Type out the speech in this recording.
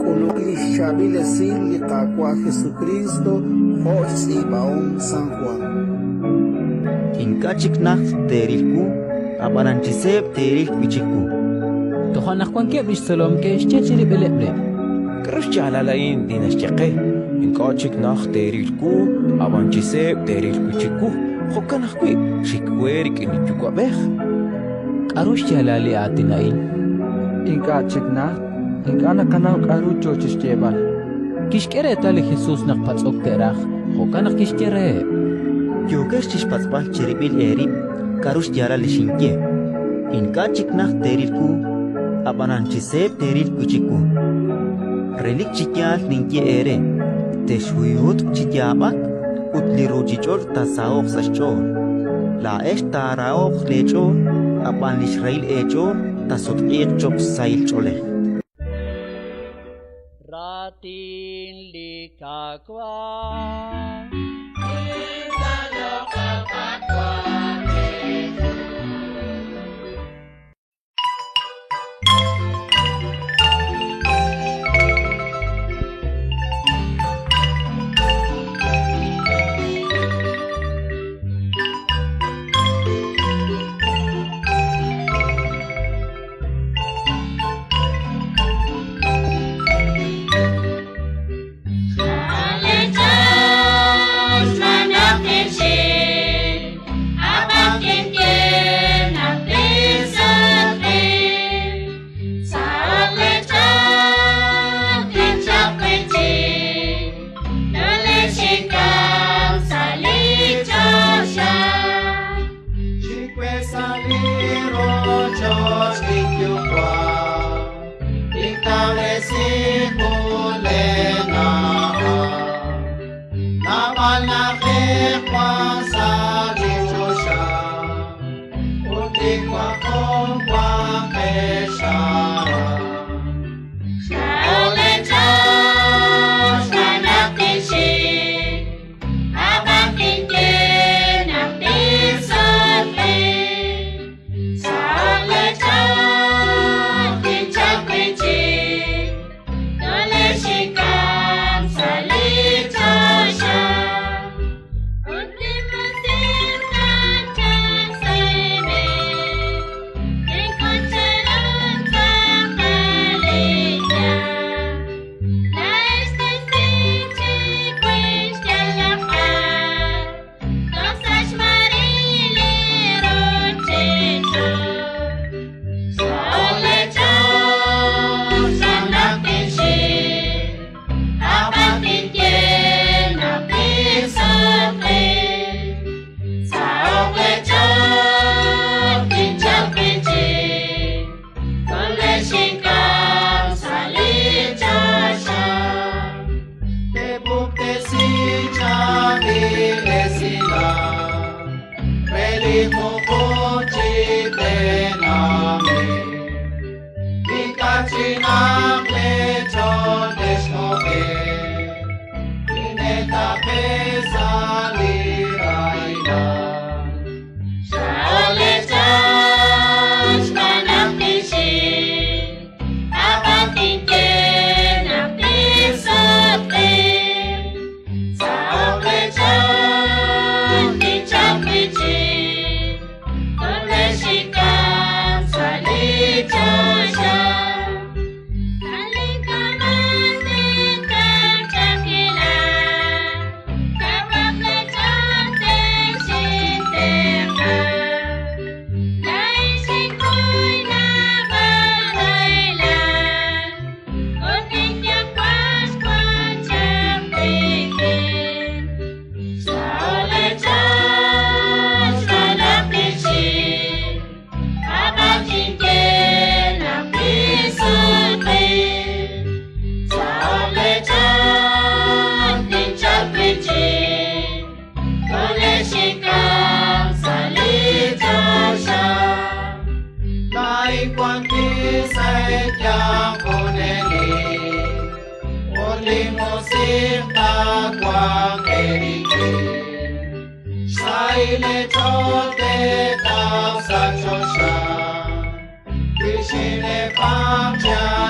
Kulukli Shabile Sin Liqaqua Jesucristo, Hox y Baón San Juan. Inkachiknak terilku, abananchiseb teril pichiku. Tohanak kwan ke bisalom ke chechiri beleble. Krush alalain dinashchaqe. Inkachiknak terilku, abanchiseb teril pichiku. Hokanakwi shikwerik inichukabeh. Arush jalali atinain. Inkachiknak, inkana kanau karu chochishchebal. Kishkere tali Jesus nak patsok terach. Hokanak kishkere. Yokesh chishpatzpal cheribil erib, karush yara lishinke. Inkachiknak terilku, abananchiseb teril pichiku. Relik chikyal ninke ere. Teshuyut chikyabak, utlirujichor tasaoq sashchor. La eshtarao lechor, aban Israel echor, tasotqir chok sail chole. Ratin likakwa. Saile chote tau sa chosha, Krishne pamcha